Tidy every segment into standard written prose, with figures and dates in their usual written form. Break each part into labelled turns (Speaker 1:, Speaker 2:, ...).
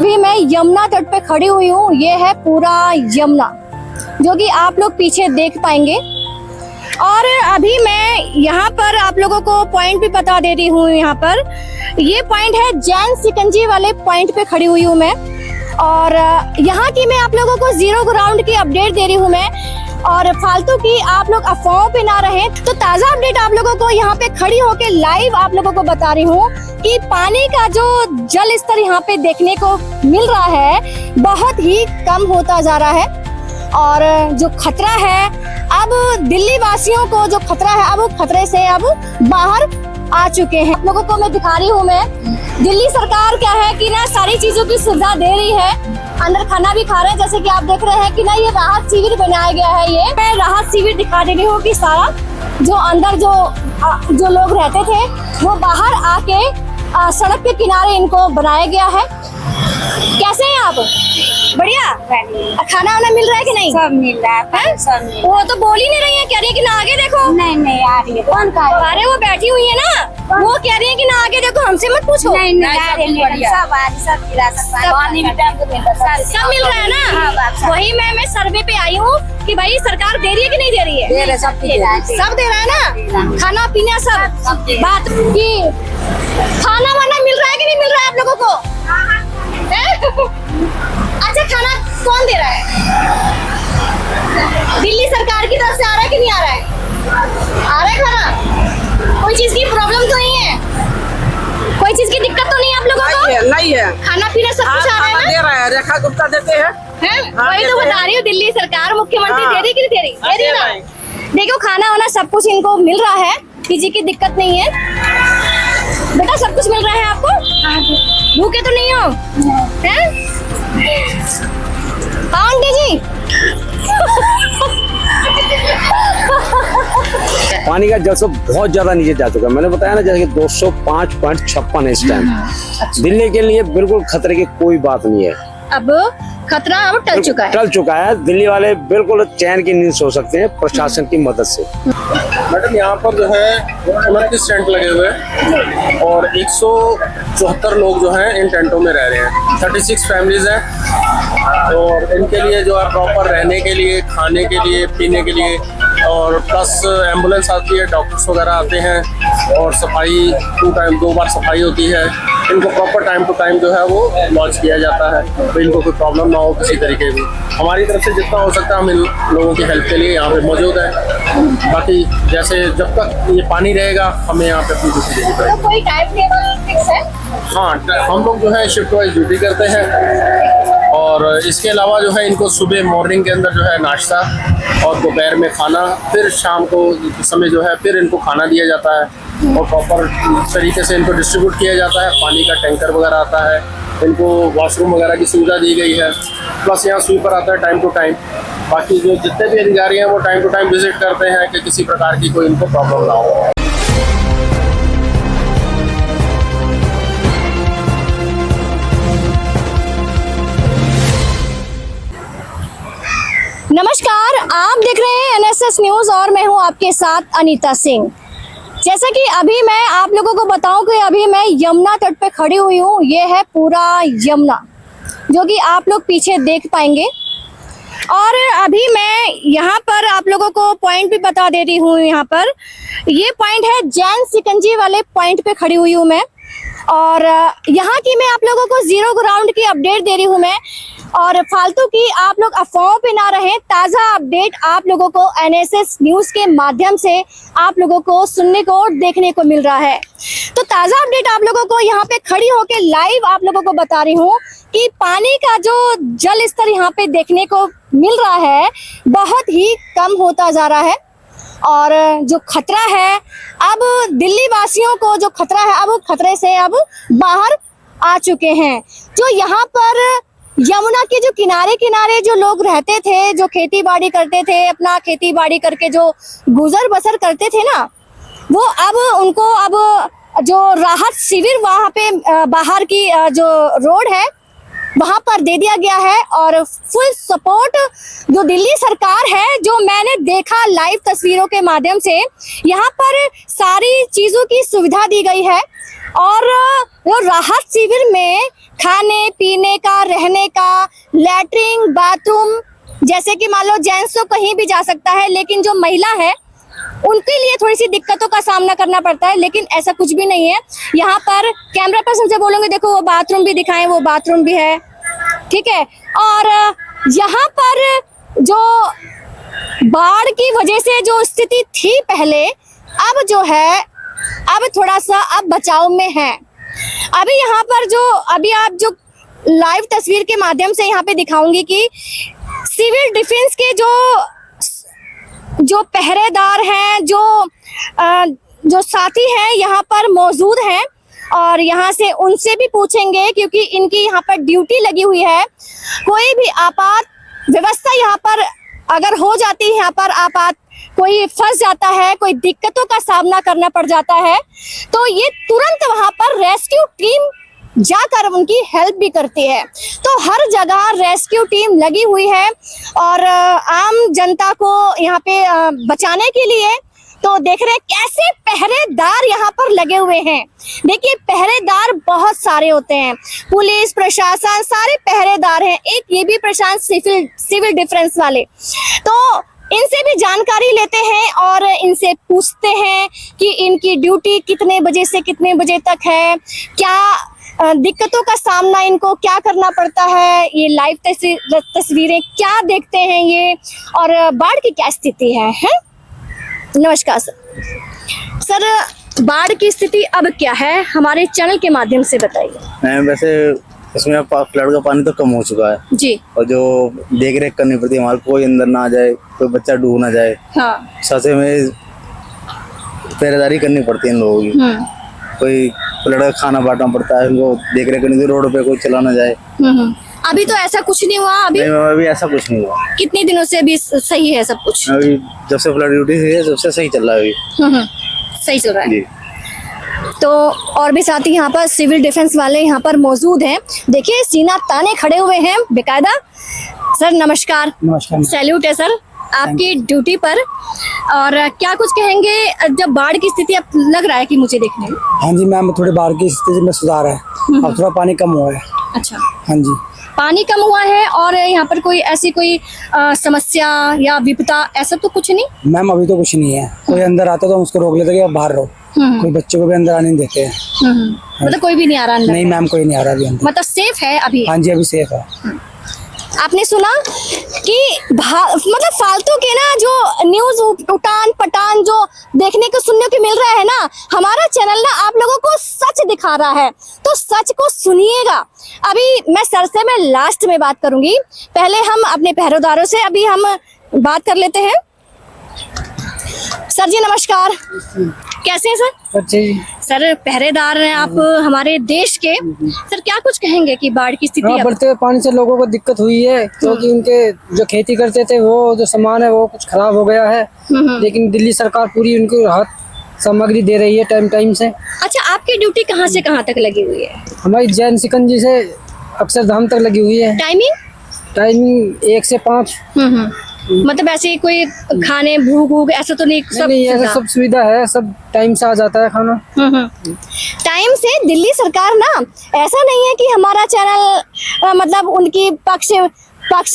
Speaker 1: अभी मैं यमुना तट पे खड़ी हुई हूँ। ये है पूरा यमुना, जो कि आप लोग पीछे देख पाएंगे। और अभी मैं यहाँ पर आप लोगों को पॉइंट भी बता दे रही हूँ। यहाँ पर ये पॉइंट है जैन सिकंजी वाले पॉइंट पे खड़ी हुई हूँ मैं। और यहाँ की मैं आप लोगों को जीरो ग्राउंड की अपडेट दे रही हूँ मैं, और फालतू की आप लोग अफवाहों पे ना रहें। तो ताज़ा अपडेट आप लोगों को यहाँ पे खड़ी होके लाइव आप लोगों को बता रही हूँ कि पानी का जो जल स्तर यहाँ पे देखने को मिल रहा है बहुत ही कम होता जा रहा है। और जो खतरा है, अब दिल्ली वासियों को जो खतरा है, अब वो खतरे से अब बाहर आ चुके हैं। आप लोगों को मैं दिखा रही हूँ मैं, दिल्ली सरकार क्या है कि ना सारी चीजों की सुविधा दे रही है। अंदर खाना भी खा रहे हैं, जैसे कि आप देख रहे हैं कि ना ये राहत शिविर बनाया गया है। ये मैं राहत शिविर दिखा दे रही हूँ कि सारा जो अंदर जो लोग रहते थे वो बाहर आके सड़क के किनारे इनको बनाया गया है। कैसे हैं आप? बढ़िया। खाना वाना मिल रहा है कि नहीं?
Speaker 2: सब मिल रहा है, सब मिल
Speaker 1: वो तो बोल ही नहीं रही है, कह रही है कि ना आगे देखो।
Speaker 2: नहीं नहीं आ रही है। कौन का?
Speaker 1: अरे वो बैठी हुई है ना, वो कह रही है कि ना आगे देखो, हमसे मत पूछो।
Speaker 2: नहीं नहीं आ रही है, सब आ रही, सब मिला,
Speaker 1: सब मिल रहा है ना। वही मैं सर्वे पे आई हूँ कि भाई सरकार दे रही है कि नहीं दे रही है?
Speaker 2: दे रहे, सब दे रहा है,
Speaker 1: सब दे रहा है ना, खाना पीना सब। बात की खाना वाना मिल रहा है कि नहीं मिल रहा है आप लोगों को? अच्छा, खाना कौन दे रहा है? दिल्ली सरकार की तरफ से आ रहा है कि नहीं आ रहा है? आ रहा है खाना? कोई चीज की प्रॉब्लम तो नहीं है? कोई चीज की दिक्कत तो नहीं है आप लोगों को?
Speaker 3: नहीं है,
Speaker 1: खाना पीना सब कुछ आ रहा है ना?
Speaker 3: दे रहा है, रेखा गुप्ता देते हैं।
Speaker 1: वही तो बता रही हूँ, दिल्ली सरकार मुख्यमंत्री दे रही कि नहीं दे रही? दे रही ना। देखो खाना वाना सब कुछ इनको मिल रहा है, किसी की दिक्कत नहीं है। बेटा सब कुछ मिल रहा है आपको? भूखे तो नहीं हो? आंटी जी
Speaker 4: पानी का जल स्तर बहुत ज्यादा नीचे जा चुका है। मैंने बताया ना, जैसे 205.56 है इस टाइम। दिल्ली के लिए बिल्कुल खतरे की कोई बात नहीं है।
Speaker 1: अब खतरा अब टल चुका है।
Speaker 4: दिल्ली वाले बिल्कुल चैन की नींद सो सकते हैं प्रशासन की मदद से।
Speaker 5: मैडम यहाँ पर जो है 29 टेंट लगे हुए हैं और 174 लोग जो हैं इन टेंटों में रह रहे हैं। 36 फैमिलीज हैं और इनके लिए जो है प्रॉपर रहने के लिए, खाने के लिए, पीने के लिए, और प्लस एम्बुलेंस आती है, डॉक्टर्स वगैरह आते हैं और सफाई 2 बार सफाई होती है। इनको प्रॉपर टाइम टू टाइम जो है वो लॉन्च किया जाता है, तो इनको कोई प्रॉब्लम ना हो किसी तरीके की। हमारी तरफ से जितना हो सकता है हम इन लोगों की हेल्प के लिए यहाँ पे मौजूद है। बाकी जैसे जब तक ये पानी रहेगा हमें यहाँ पे अपनी ड्यूटी देनी पड़ेगी।
Speaker 1: कोई टाइम टेबल फिक्स है?
Speaker 5: हाँ, हम लोग जो है शिफ्ट वाइज ड्यूटी करते हैं और इसके अलावा जो है इनको सुबह मॉर्निंग के अंदर जो है नाश्ता और दोपहर में खाना, फिर शाम को समय जो है फिर इनको खाना दिया जाता है और प्रॉपर तरीके से इनको डिस्ट्रीब्यूट किया जाता है। पानी का टैंकर वगैरह आता है, इनको वॉशरूम वगैरह की सुविधा दी गई है, प्लस यहाँ स्वीपर आता है टाइम टू टाइम। बाकी जो जितने भी अधिकारी हैं वो टाइम टू टाइम विजिट करते हैं कि किसी प्रकार की कोई इनको प्रॉब्लम ना हो।
Speaker 1: नमस्कार, आप देख रहे हैं NSS न्यूज और मैं हूं आपके साथ अनीता सिंह। जैसा कि अभी मैं आप लोगों को बताऊं कि अभी मैं यमुना तट पे खड़ी हुई हूं। ये है पूरा यमुना, जो कि आप लोग पीछे देख पाएंगे। और अभी मैं यहाँ पर आप लोगों को पॉइंट भी बता दे रही हूँ। यहाँ पर ये पॉइंट है जैन सिकंजी वाले पॉइंट पे खड़ी हुई हूँ मैं। और यहाँ की मैं आप लोगों को जीरो ग्राउंड की अपडेट दे रही हूँ मैं, और फालतू की आप लोग अफवाहों पे ना रहें। ताज़ा अपडेट आप लोगों को NSS न्यूज के माध्यम से आप लोगों को सुनने को और देखने को मिल रहा है। तो ताज़ा अपडेट आप लोगों को यहाँ पे खड़ी होके लाइव आप लोगों को बता रही हूँ कि पानी का जो जल स्तर यहाँ पे देखने को मिल रहा है बहुत ही कम होता जा रहा है। और जो खतरा है, अब दिल्ली वासियों को जो खतरा है, अब खतरे से अब बाहर आ चुके हैं। जो यहाँ पर यमुना के जो किनारे किनारे जो लोग रहते थे, जो खेती बाड़ी करते थे, अपना खेती बाड़ी करके जो गुजर बसर करते थे ना, वो अब उनको अब जो राहत शिविर वहाँ पे बाहर की जो रोड है वहां पर दे दिया गया है और फुल सपोर्ट जो दिल्ली सरकार है, जो मैंने देखा लाइव तस्वीरों के माध्यम से, यहाँ पर सारी चीजों की सुविधा दी गई है और वो राहत शिविर में खाने पीने का, रहने का, लैट्रिन, बाथरूम, जैसे कि मान लो जेंट्स तो कहीं भी जा सकता है, लेकिन जो महिला है उनके लिए थोड़ी सी दिक्कतों का सामना करना पड़ता है, लेकिन ऐसा कुछ भी नहीं है। यहाँ पर कैमरा पर्सन से बोलोगे देखो वो बाथरूम भी दिखाएं, वो बाथरूम भी है, ठीक है। और यहाँ पर जो बाढ़ की वजह से जो स्थिति थी पहले, अब जो है अब थोड़ा सा अब बचाव में है। अभी यहाँ पर जो अभी आप जो लाइव तस्वीर के माध्यम से यहाँ पे दिखाऊंगी कि सिविल डिफेंस के जो पहरेदार हैं, जो साथी हैं यहाँ पर मौजूद हैं और यहाँ से उनसे भी पूछेंगे, क्योंकि इनकी यहाँ पर ड्यूटी लगी हुई है। कोई भी आपात व्यवस्था यहाँ पर अगर हो जाती है, यहाँ पर आपात कोई फंस जाता है, कोई दिक्कतों का सामना करना पड़ जाता है, तो ये तुरंत वहां पर रेस्क्यू टीम जाकर उनकी हेल्प भी करती है। तो हर जगह रेस्क्यू टीम लगी हुई है और आम जनता को यहाँ पे बचाने के लिए तो देख रहे हैं कैसे पहरेदार यहाँ पर लगे हुए हैं। देखिए पहरेदार बहुत सारे होते हैं, पुलिस प्रशासन सारे पहरेदार हैं। एक ये भी प्रशासन सिविल डिफेंस वाले, तो इनसे भी जानकारी लेते हैं और इनसे पूछते हैं कि इनकी ड्यूटी कितने बजे से कितने बजे तक है, क्या दिक्कतों का सामना इनको क्या करना पड़ता है, ये लाइव तस्वीरें क्या देखते हैं ये, और बाढ़ की क्या स्थिति है? नमस्कार सर, बाढ़ की स्थिति अब क्या है हमारे चैनल के माध्यम से बताइए।
Speaker 6: मैम वैसे इसमें फ्लड का पानी तो कम हो चुका है
Speaker 1: जी, और
Speaker 6: जो देख रेख करनी पड़ती है हमारे, कोई अंदर ना आ जाए, कोई बच्चा डूब ना जाए। हाँ। साथ में पहरेदारी करनी पड़ती है इन लोगों की, कोई फ्लड का खाना बांटना पड़ता है उनको, देख रेख करनी, रोड पे कोई चला ना जाए।
Speaker 1: अभी तो ऐसा कुछ नहीं हुआ?
Speaker 6: अभी ऐसा कुछ नहीं हुआ।
Speaker 1: कितने दिनों से अभी सही है सब कुछ?
Speaker 6: अभी जब से फ्लड ड्यूटी है जब से सही चल रहा है अभी।
Speaker 1: सही चल रहा है
Speaker 6: जी।
Speaker 1: तो और भी साथी यहाँ पर सिविल डिफेंस वाले यहाँ पर मौजूद हैं। देखिए सीना ताने खड़े हुए हैं बेकायदा। सर नमस्कार।
Speaker 3: नमस्कार।
Speaker 1: सैल्यूट है सर आपकी ड्यूटी पर। और क्या कुछ कहेंगे जब बाढ़ की स्थिति अब लग रहा है कि मुझे देखने में?
Speaker 3: हाँ जी मैम, थोड़ी बाढ़ की स्थिति में सुधार है, अब थोड़ा पानी कम हुआ है।
Speaker 1: अच्छा।
Speaker 3: हाँ जी,
Speaker 1: पानी कम हुआ है। और यहाँ पर कोई ऐसी कोई समस्या या विपदा ऐसा तो कुछ नहीं?
Speaker 3: मैम अभी तो कुछ नहीं है, कोई अंदर आता तो हम उसको रोक लेते कि आप बाहर रहो, कोई बच्चों को भी अंदर आने नहीं देते हैं।
Speaker 1: मतलब कोई भी नहीं आ रहा अंदर?
Speaker 3: नहीं मैम, कोई नहीं आ रहा अभी अंदर।
Speaker 1: मतलब सेफ है अभी?
Speaker 3: हाँ जी अभी सेफ है।
Speaker 1: आपने सुना कि मतलब फालतू के ना जो न्यूज उठान पटान जो देखने को सुनने को मिल रहा है ना, हमारा चैनल ना आप लोगों को सच दिखा रहा है, तो सच को सुनिएगा। अभी मैं सर से मैं लास्ट में बात करूंगी, पहले हम अपने पहरेदारों से अभी हम बात कर लेते हैं। सर जी नमस्कार, कैसे हैं सर?
Speaker 3: अच्छे जी।
Speaker 1: सर पहरेदार हैं आप हमारे देश के, सर क्या कुछ कहेंगे कि बाढ़ की स्थिति?
Speaker 3: बढ़ते हुए पानी से लोगों को दिक्कत हुई है, क्योंकि उनके जो खेती करते थे वो जो सामान है वो कुछ खराब हो गया है, लेकिन दिल्ली सरकार पूरी उनको राहत सामग्री दे रही है टाइम टाइम से।
Speaker 1: अच्छा, आपकी ड्यूटी कहाँ से कहाँ तक लगी हुई है?
Speaker 3: हमारी जैन सिकंजी से अक्षरधाम तक लगी हुई है। टाइमिंग 1 से 5।
Speaker 1: मतलब ऐसे कोई खाने भूख ऐसा तो नहीं?
Speaker 3: नहीं ऐसा सब सुविधा है, सब टाइम से आ जाता है खाना।
Speaker 1: टाइम से। दिल्ली सरकार ना ऐसा नहीं है कि हमारा चैनल मतलब उनकी पक्ष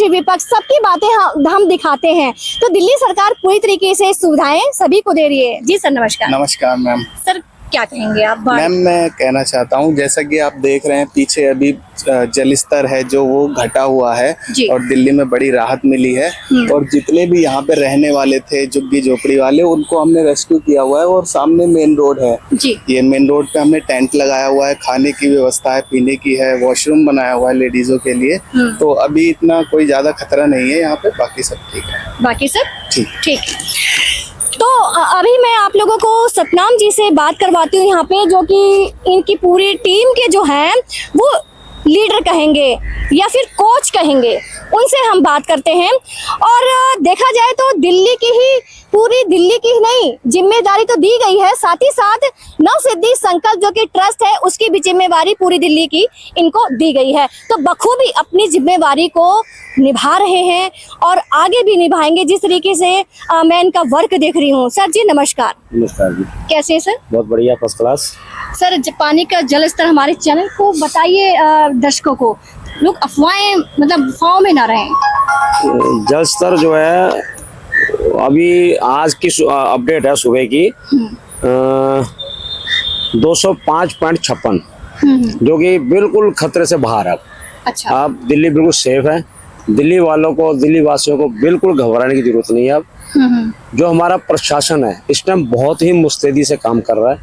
Speaker 1: विपक्ष सबकी बातें हम दिखाते हैं, तो दिल्ली सरकार पूरी तरीके से सुविधाएं सभी को दे रही है। जी सर नमस्कार।
Speaker 6: नमस्कार मैम।
Speaker 1: सर क्या कहेंगे आप?
Speaker 6: मैम मैं कहना चाहता हूँ, जैसा कि आप देख रहे हैं पीछे अभी जल स्तर है जो वो घटा हुआ है और दिल्ली में बड़ी राहत मिली है, और जितने भी यहाँ पे रहने वाले थे झुग्गी झोपड़ी वाले उनको हमने रेस्क्यू किया हुआ है। और सामने मेन रोड है जी, ये मेन रोड पे हमने टेंट लगाया हुआ है, खाने की व्यवस्था है, पीने की है, वॉशरूम बनाया हुआ है लेडीजों के लिए। तो अभी इतना कोई ज्यादा खतरा नहीं है यहाँ पे, बाकी सब ठीक है।
Speaker 1: बाकी सब ठीक। तो अभी मैं आप लोगों को सतनाम जी से बात करवाती हूँ यहाँ पे, जो कि इनकी पूरी टीम के जो हैं वो लीडर कहेंगे या फिर कोच कहेंगे, उनसे हम बात करते हैं। और देखा जाए तो दिल्ली की ही, पूरी दिल्ली की ही नहीं, जिम्मेदारी तो दी गई है, साथ ही साथ नवसिद्धि संकल्प जो कि ट्रस्ट है उसकी भी जिम्मेवारी पूरी दिल्ली की इनको दी गई है। तो बखूबी अपनी जिम्मेवारी को निभा रहे हैं और आगे भी निभाएंगे, जिस तरीके से मैं इनका वर्क देख रही हूँ। सर जी नमस्कार।
Speaker 4: नमस्कार जी।
Speaker 1: कैसे हैं सर?
Speaker 4: बहुत बढ़िया, फर्स्ट क्लास।
Speaker 1: सर पानी का जल स्तर हमारे चैनल को बताइए, दर्शकों को, लोग अफवाहें मतलब अफवाहों में ना रहें।
Speaker 4: जल स्तर जो है अभी आज की अपडेट है सुबह की 205.56, जो कि बिल्कुल खतरे से बाहर है।
Speaker 1: अच्छा।
Speaker 4: अब दिल्ली बिल्कुल सेफ है। दिल्ली वालों को, दिल्ली वासियों को बिल्कुल घबराने की जरूरत नहीं है। अब जो हमारा प्रशासन है इस टाइम बहुत ही मुस्तैदी से काम कर रहा है।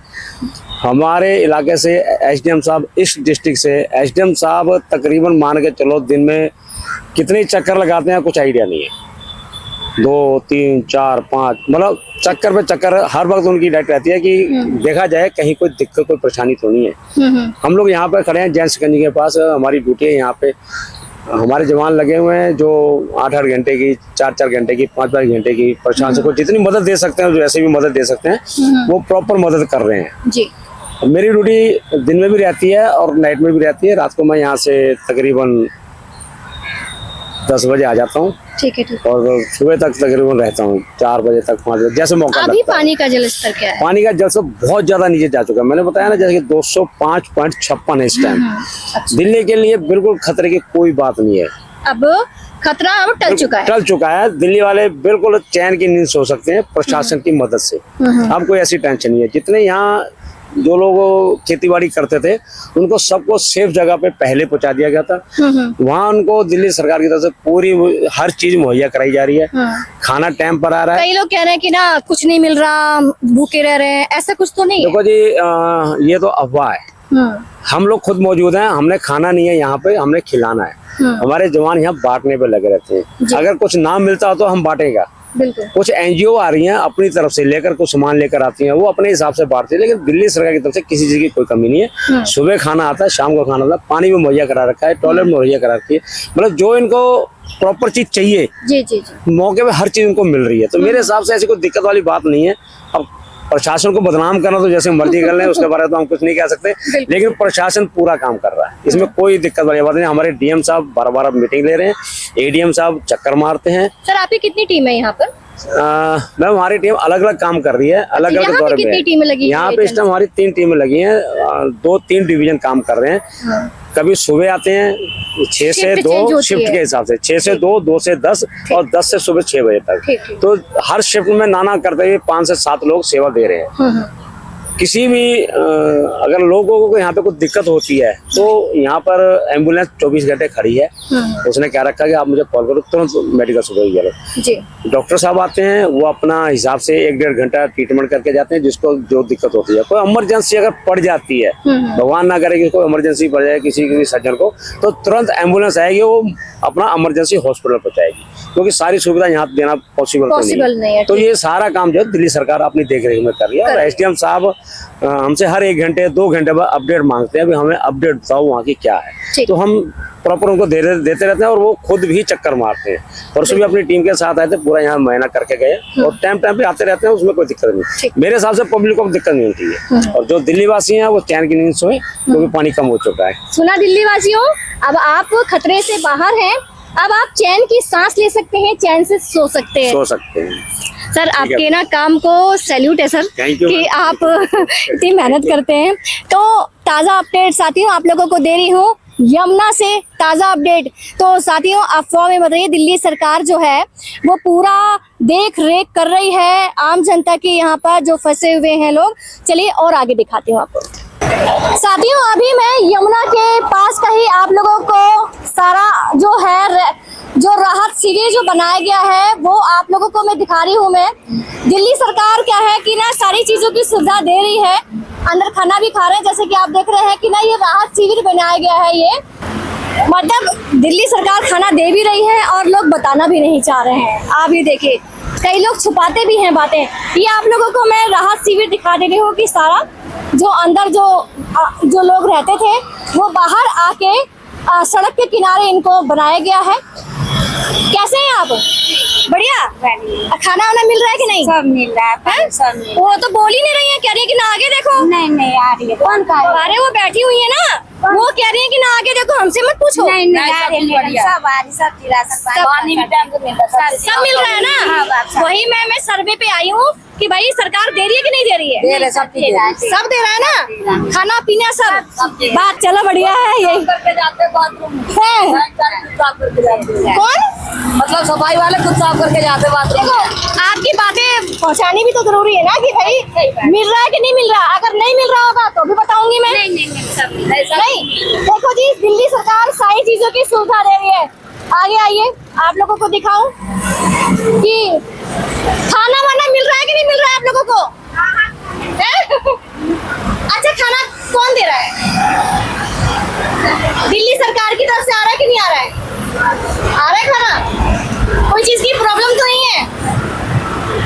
Speaker 4: हमारे इलाके से एसडीएम साहब, इस डिस्ट्रिक्ट से एसडीएम साहब तकरीबन मान के चलो दिन में कितने चक्कर लगाते हैं कुछ आइडिया नहीं है। 2, 3, 4, 5 मतलब चक्कर पे चक्कर हर वक्त उनकी डाइट रहती है कि देखा जाए कहीं कोई दिक्कत, कोई परेशानी तो नहीं है। हम लोग यहाँ पे खड़े हैं जैन सिकंजी के पास, हमारी ड्यूटी है यहाँ पे। हमारे जवान लगे हुए हैं जो 8-8 घंटे की, 4-4 घंटे की, 5-5 घंटे की प्रशासन को जितनी मदद दे सकते हैं, जो ऐसे भी मदद दे सकते हैं वो प्रॉपर मदद कर रहे हैं
Speaker 1: जी।
Speaker 4: मेरी ड्यूटी दिन में भी रहती है और नाइट में भी रहती है। रात को मैं यहाँ से तकरीबन 10 बजे आ जाता हूँ।
Speaker 1: ठीक है, ठीक।
Speaker 4: और सुबह तक तकरीबन रहता हूँ 4 बजे तक, 5 बजे जैसे मौका
Speaker 1: अभी
Speaker 4: लगता है।
Speaker 1: पानी का जल स्तर क्या है?
Speaker 4: पानी का जल स्तर बहुत ज्यादा नीचे जा चुका है। मैंने बताया ना जैसे कि 205.56 है इस टाइम। दिल्ली के लिए बिल्कुल खतरे की कोई बात नहीं है।
Speaker 1: अब खतरा अब टल चुका है।
Speaker 4: टल चुका है। दिल्ली वाले बिल्कुल चैन की नींद सो सकते हैं प्रशासन की मदद से। अब कोई ऐसी टेंशन नहीं है। जितने यहाँ जो लोग खेतीबाड़ी करते थे उनको सबको सेफ जगह पे पहले पहुंचा दिया गया था। वहाँ उनको दिल्ली सरकार की तरफ से पूरी हर चीज मुहैया कराई जा रही है। खाना टाइम पर आ रहा है।
Speaker 1: कई लोग कह रहे हैं कि ना कुछ नहीं मिल रहा, भूखे रह रहे हैं, ऐसा कुछ तो नहीं है।
Speaker 4: देखो जी, ये तो अफवाह है। हम लोग खुद मौजूद हैं, हमने खाना नहीं है यहाँ पे, हमने खिलाना है। हमारे जवान यहाँ बांटने पे लगे रहते हैं। अगर कुछ ना मिलता हो तो हम बांटेगा।
Speaker 1: बिल्कुल।
Speaker 4: कुछ एनजीओ आ रही हैं अपनी तरफ से लेकर, कुछ सामान लेकर आती हैं, वो अपने हिसाब से बांटती है। लेकिन दिल्ली सरकार की तरफ से किसी चीज की कोई कमी नहीं है। सुबह खाना आता है, शाम को खाना आता है, पानी भी मुहैया करा रखा है, टॉयलेट मुहैया करा रखी है। मतलब जो इनको प्रॉपर चीज चाहिए
Speaker 1: जी जी जी,
Speaker 4: मौके पे हर चीज उनको मिल रही है। तो मेरे हिसाब से ऐसी कोई दिक्कत वाली बात नहीं है। अब प्रशासन को बदनाम करना तो जैसे मर्जी कर लें, उसके बारे में तो हम कुछ नहीं कह सकते। लेकिन प्रशासन पूरा काम कर रहा है, इसमें कोई दिक्कत वाली बात नहीं। हमारे डीएम साहब बार-बार मीटिंग ले रहे हैं, एडीएम साहब चक्कर मारते हैं।
Speaker 1: सर आपकी कितनी टीम है यहाँ पर?
Speaker 4: मैम हमारी टीम अलग अलग काम कर रही है, अलग अलग दौरे
Speaker 1: कितनी टीमें लगी?
Speaker 4: यहाँ पे इस टाइम हमारी 3 टीमें लगी हैं। 2-3 डिवीजन काम कर रहे हैं। कभी सुबह आते हैं 6 से 2 शिफ्ट के हिसाब से, 6 से 2, 2 से 10 और 10 से सुबह 6 बजे तक। तो हर शिफ्ट में नाना करते हुए 5 से 7 लोग सेवा दे रहे हैं। किसी भी अगर लोगों को यहाँ पे कुछ दिक्कत होती है तो यहाँ पर एम्बुलेंस 24 घंटे खड़ी है। उसने क्या रखा कि आप मुझे कॉल करो, तुरंत मेडिकल सुपर जी। डॉक्टर साहब आते हैं, वो अपना हिसाब से 1-1.5 घंटा ट्रीटमेंट करके जाते हैं जिसको जो दिक्कत होती है। कोई इमरजेंसी अगर पड़ जाती है, भगवान ना करे कि कोई इमरजेंसी पड़ जाए किसी सज्जन को, तो तुरंत एम्बुलेंस आएगी, वो अपना इमरजेंसी हॉस्पिटल पहुंचाएगी, क्योंकि सारी सुविधा यहाँ देना पॉसिबल नहीं है। तो ये सारा काम जो है दिल्ली सरकार अपनी देखरेख में कर रही है। और एसडीएम साहब हमसे हर 1 घंटे 2 घंटे बाद अपडेट मांगते हैं, हमें अपडेट बताओ वहाँ की क्या है। तो हम प्रॉपर उनको देते रहते हैं और वो खुद भी चक्कर मारते हैं। परसों भी अपनी टीम के साथ आए थे, पूरा यहाँ महीना करके गए और टाइम पे आते रहते हैं, उसमें कोई दिक्कत नहीं। मेरे हिसाब से पब्लिक को दिक्कत नहीं होती है। और जो दिल्ली वासी हैं वो चैन की नींद सोए, क्योंकि पानी कम हो चुका है।
Speaker 1: सुना दिल्ली वासियों, अब आप खतरे से बाहर हैं, अब आप चैन की सांस ले सकते हैं, चैन से सो सकते हैं। सर आपके ना काम को सैल्यूट है सर, कि आप इतनी मेहनत करते हैं। तो ताज़ा अपडेट साथियों आप लोगों को दे रही हूँ यमुना से, ताज़ा अपडेट। तो साथियों अफवाह में बताइए, दिल्ली सरकार जो है वो पूरा देख रेख कर रही है आम जनता की, यहाँ पर जो फंसे हुए हैं लोग। चलिए और आगे दिखाती हूँ आपको। साथियों अभी मैं यमुना के पास का ही आप लोगों को सारा जो राहत शिविर जो बनाया गया है वो आप लोगों को मैं दिखा रही हूँ। मैं दिल्ली सरकार क्या है कि ना सारी चीजों की सुविधा दे रही है, अंदर खाना भी खा रहे हैं, जैसे कि आप देख रहे हैं कि ना ये राहत शिविर बनाया गया है। ये मतलब दिल्ली सरकार खाना दे भी रही है और लोग बताना भी नहीं चाह रहे हैं। आप ये देखिए, कई लोग छुपाते भी हैं बातें। ये आप लोगों को मैं राहत शिविर दिखा दे रही हूँ कि सारा जो अंदर जो लोग रहते थे वो बाहर आके सड़क के किनारे इनको बनाया गया है। कैसे हैं आप? बढ़िया। खाना वाना मिल रहा है कि नहीं?
Speaker 2: सब मिल रहा है, पानी सब मिल
Speaker 1: वो तो बोल ही नहीं रही है, कह रही है कि ना आगे देखो।
Speaker 2: नहीं नहीं आ रही है, कौन का है?
Speaker 1: अरे वो बैठी हुई है ना, वो कह रही है कि ना आगे देखो, हमसे मत पूछो।
Speaker 2: नहीं नहीं आ रही है मैडम, सब आ रही, सब पानी भी टाइम पे मिलता है,
Speaker 1: सब मिल रहा है
Speaker 2: हाँ,
Speaker 1: ना।
Speaker 2: सब।
Speaker 1: वही मैं सर्वे पे आई हूँ कि भाई सरकार दे रही है कि नहीं दे रही है?
Speaker 2: सब दे रहा है।
Speaker 1: सब दे रहा है ना, खाना पीना सब। बात चलो बढ़िया है यही है। कौन?
Speaker 2: मतलब सफाई वाले खुद साफ करके जाते बाथरूम।
Speaker 1: देखो आपकी बातें पहुंचानी भी तो जरूरी है ना कि भाई मिल रहा है कि नहीं मिल रहा। अगर नहीं मिल रहा होगा तो भी बताऊंगी मैं।
Speaker 2: नहीं सब मिल रहा है, सब
Speaker 1: नहीं देखो जी, दिल्ली सरकार सारी चीजों की सुविधा दे रही है। आगे आइए, आप लोगों को दिखाऊं कि खाना वाना मिल रहा है कि नहीं मिल रहा है आप लोगों को। अच्छा, खाना कौन दे रहा है? दिल्ली सरकार की तरफ से आ रहा है कि नहीं आ रहा है? आ रहा है खाना? कोई चीज की प्रॉब्लम तो नहीं है?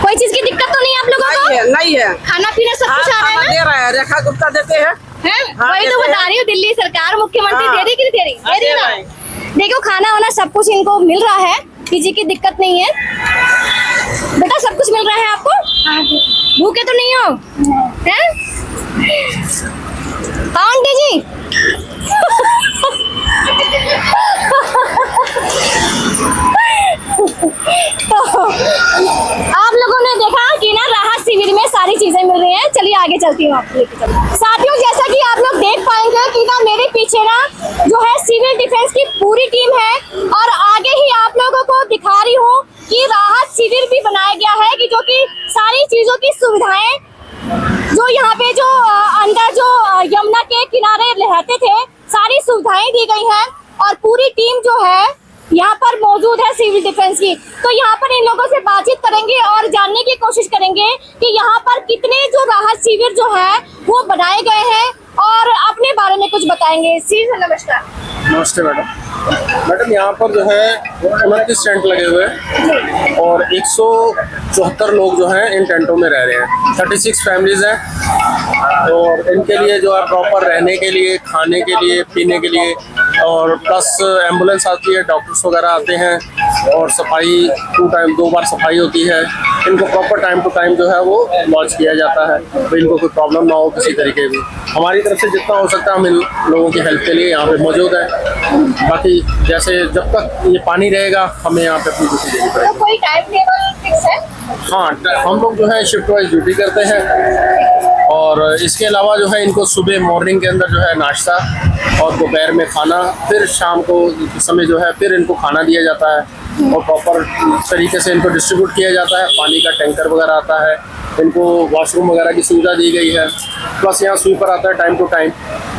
Speaker 1: कोई चीज की दिक्कत तो नहीं है आप लोगों को?
Speaker 7: नहीं है,
Speaker 1: खाना पीना सब कुछ आ रहा है ना?
Speaker 7: दे रहा है, रेखा गुप्ता देते हैं। हाँ,
Speaker 1: वही तो
Speaker 7: देते
Speaker 1: बता रही हूँ, दिल्ली सरकार मुख्यमंत्री
Speaker 7: हाँ।
Speaker 1: दे रही कि नहीं दे रही?
Speaker 7: हाँ,
Speaker 1: दे रही
Speaker 7: दे रहा
Speaker 1: ना।
Speaker 7: है।
Speaker 1: देखो खाना वाना सब कुछ इनको मिल रहा है, किसी की दिक्कत नहीं है। बेटा सब कुछ मिल रहा है आपको? भूखे तो नहीं हो? हैं? हाँ आंटी जी। तो आप लोगों ने देखा कि ना राहत शिविर में सारी चीजें मिल रही हैं। चलिए आगे चलती हूँ आपको लेके चलती। साथियों, जैसा कि आप लोग देख पाएंगे कि ना मेरे पीछे ना जो है सिविल डिफेंस की पूरी टीम है, और आगे ही आप लोगों को दिखा रही हूँ कि राहत शिविर भी बनाया गया है कि जो कि सारी चीजों की सुविधाएं जो यहाँ पे जो अंदर जो यमुना के किनारे रहते थे, सारी सुविधाएं दी गई हैं, और पूरी टीम जो है यहाँ पर मौजूद है सिविल डिफेंस की। तो यहाँ पर इन लोगों से बातचीत करेंगे और जानने की कोशिश करेंगे कि यहाँ पर कितने जो राहत शिविर जो है वो बनाए गए हैं, और अपने बारे में कुछ बताएंगे। सर नमस्कार।
Speaker 5: नमस्ते मैडम, यहाँ पर जो है 29 टेंट लगे हुए हैं और 174 लोग जो हैं इन टेंटों में रह रहे हैं। 36 फैमिलीज हैं और इनके लिए जो है प्रॉपर रहने के लिए, खाने के लिए, पीने के लिए, और प्लस एम्बुलेंस आती है, डॉक्टर्स वगैरह आते हैं, और सफाई 2 बार सफाई होती है। इनको प्रॉपर टाइम टू टाइम जो है वो लॉन्च किया जाता है, तो इनको कोई प्रॉब्लम ना हो किसी तरीके की। हमारी तरफ से जितना हो सकता है हम इन लोगों की हेल्प के लिए यहाँ पे मौजूद है। बाकी जैसे जब तक ये पानी रहेगा हमें यहाँ पे अपनी ड्यूटी देनी पड़ेगी।
Speaker 1: तो कोई टाइम टेबल फिक्स है?
Speaker 5: हाँ, हम लोग जो है शिफ्ट वाइज ड्यूटी करते हैं, और इसके अलावा जो है इनको सुबह मॉर्निंग के अंदर जो है नाश्ता, और दोपहर में खाना, फिर शाम को समय जो है फिर इनको खाना दिया जाता है, और प्रॉपर तरीके से इनको डिस्ट्रीब्यूट किया जाता है। पानी का टैंकर वगैरह आता है, इनको वॉशरूम वगैरह की सुविधा दी गई है, प्लस यहाँ स्वीपर आता है टाइम टू टाइम।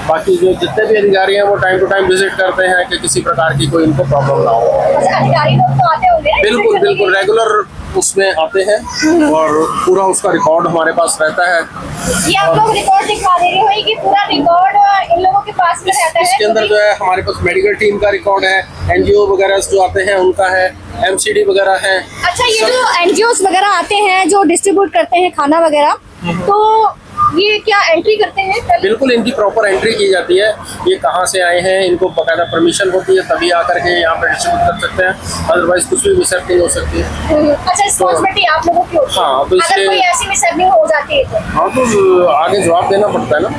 Speaker 5: बाकी जो जितने भी अधिकारी हैं वो टाइम टू टाइम विजिट करते हैं कि किसी प्रकार की कोई इनको प्रॉब्लम ना हो।
Speaker 1: अच्छा, अधिकारी लोग तो आते होंगे?
Speaker 5: बिल्कुल रेगुलर उसमें आते हैं, और पूरा उसका रिकॉर्ड हमारे पास रहता है।
Speaker 1: ये आप लोग रिकॉर्ड दिखा दे रही हो कि पूरा रिकॉर्ड इन लोगों के पास में रहता है?
Speaker 5: इसके अंदर जो है हमारे पास मेडिकल टीम का रिकॉर्ड है, एनजीओ वगैरह जो आते हैं उनका है, एमसीडी वगैरह है।
Speaker 1: अच्छा, ये जो एनजीओस वगैरह आते हैं जो डिस्ट्रीब्यूट करते हैं खाना वगैरह, तो ये क्या एंट्री करते हैं?
Speaker 5: बिल्कुल, इनकी प्रॉपर एंट्री की जाती है, ये कहाँ से आए हैं, इनको बाकायदा परमिशन होती है, तभी आकर के यहाँ पे डिस्ट्रीब्यूट कर सकते हैं, अदरवाइज कुछ भी मिसहैपनिंग हो सकती है।
Speaker 1: अच्छा, रिस्पॉन्सिबिलिटी आप लोगों की होती है।
Speaker 5: हाँ, तो
Speaker 1: अगर
Speaker 5: इसलिए-
Speaker 1: कोई ऐसी मिसहैपनिंग हो जाती है तो?
Speaker 5: हाँ, तो आगे जवाब देना पड़ता है ना,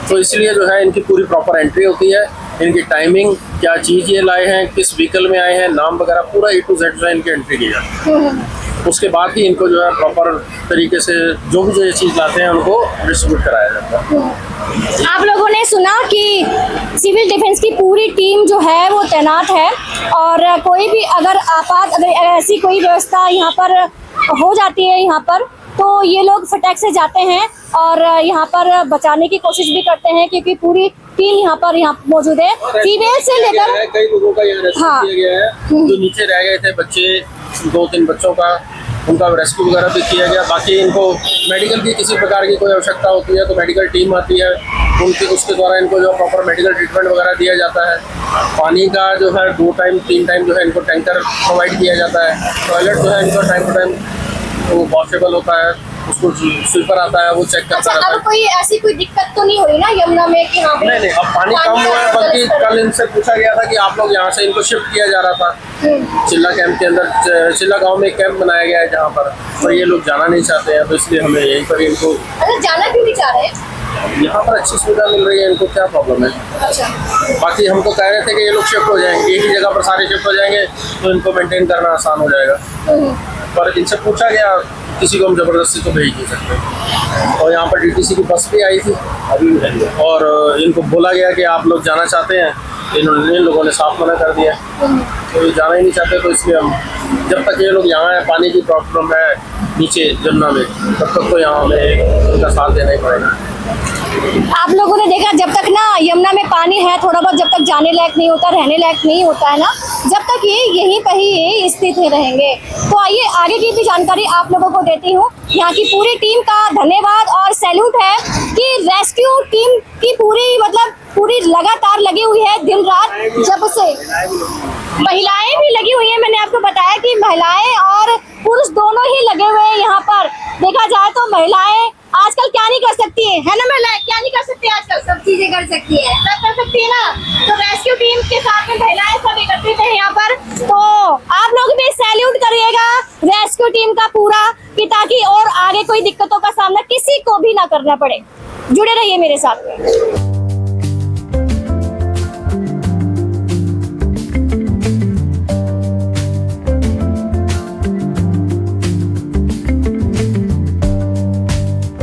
Speaker 5: तो इसलिए जो है इनकी पूरी प्रॉपर एंट्री होती है, इनकी टाइमिंग, क्या चीज़ ये लाए हैं, किस व्हीकल में आए हैं, नाम वगैरह पूरा A to Z जो है इनकी एंट्री की जाती है। उसके बाद ही इनको जो है प्रॉपर तरीके से जो भी जो ये चीज़ लाते हैं उनको डिस्ट्रीब्यूट कराया जाता है।
Speaker 1: आप लोगों ने सुना कि सिविल डिफेंस की पूरी टीम जो है वो तैनात है, और कोई भी अगर ऐसी कोई व्यवस्था यहाँ पर हो जाती है यहाँ पर, तो ये लोग फटाक से जाते हैं और यहाँ पर बचाने की कोशिश भी करते हैं, क्योंकि पूरी टीम यहाँ मौजूद है, फीमेल से लेकर।
Speaker 5: कई लोगों का यहाँ रेस्क्यू
Speaker 1: हाँ।
Speaker 5: किया गया है, जो नीचे रह गए थे बच्चे, 2-3 बच्चों का, उनका रेस्क्यू वगैरह भी किया गया। बाकी इनको मेडिकल की किसी प्रकार की कोई आवश्यकता होती है तो मेडिकल टीम आती है, उसके द्वारा इनको जो प्रॉपर मेडिकल ट्रीटमेंट वगैरह दिया जाता है। पानी का जो है 2 टाइम 3 टाइम जो है इनको टैंकर प्रोवाइड किया जाता है। टॉयलेट जो है इनका टाइम टू टाइम वो वॉशेबल होता है, उसको स्वीपर आता है वो चेक करता
Speaker 1: अच्छा,
Speaker 5: रहता
Speaker 1: अब
Speaker 5: है।
Speaker 1: कोई ऐसी कोई दिक्कत तो नहीं हो रही ना यमुना में कि हाँ
Speaker 5: नहीं अब पानी कम हुआ है, बल्कि कल इनसे पूछा गया था कि आप लोग यहाँ से इनको शिफ्ट किया जा रहा था चिल्ला कैंप के अंदर। चिल्ला गांव में एक कैंप बनाया गया है जहाँ पर ये लोग जाना नहीं चाहते हैं, तो इसलिए हमें यहीं पर इनको
Speaker 1: अच्छा, जाना क्यों नहीं चाह रहे?
Speaker 5: यहाँ पर अच्छी सुविधा मिल रही है, इनको क्या प्रॉब्लम है।
Speaker 1: अच्छा,
Speaker 5: बाकी हम तो कह रहे थे कि ये लोग शिफ्ट हो जाएंगे, एक ही जगह पर सारे शिफ्ट हो जाएंगे तो इनको मेंटेन करना आसान हो जाएगा। पर इनसे पूछा गया, किसी को हम जबरदस्ती तो भेज नहीं सकते। और यहाँ पर डीटीसी की बस भी आई थी अभी, और इनको बोला गया कि आप लोग जाना चाहते हैं, इन लोगों ने साफ मना कर दिया, तो ये जाना ही नहीं चाहते। तो इसलिए हम जब तक ये लोग यहाँ है, पानी की प्रॉब्लम है नीचे जमुना में, तब तक तो यहाँ हमें उनका साथ देना ही पड़ेगा।
Speaker 1: आप लोगों ने देखा जब तक ना यमुना में पानी है थोड़ा बहुत, जब तक जाने लायक नहीं होता, रहने लायक नहीं होता है ना, जब तक ये यहीं पर ही स्थित रहेंगे। तो आइए आगे की भी जानकारी आप लोगों को देती हूँ। यहाँ की पूरी टीम का धन्यवाद और सैल्यूट है कि रेस्क्यू टीम की पूरी लगातार लगी हुई है दिन रात। जब से महिलाएं भी लगी हुई है, मैंने आपको बताया कि महिलाएं और पुरुष दोनों ही लगे हुए हैं यहाँ पर। देखा जाए तो महिलाएं आजकल क्या नहीं कर सकती है ना, महिलाएं क्या नहीं कर सकती आजकल? सब चीजें कर सकती है, सब कर सकती है ना। तो रेस्क्यू टीम के साथ में महिलाएं सब एकत्रित है यहाँ पर, तो आप लोग भी सैल्यूट करिएगा रेस्क्यू टीम का पूरा, कि ताकि और आगे कोई दिक्कतों का सामना किसी को भी ना करना पड़े। जुड़े रहिए मेरे साथ में।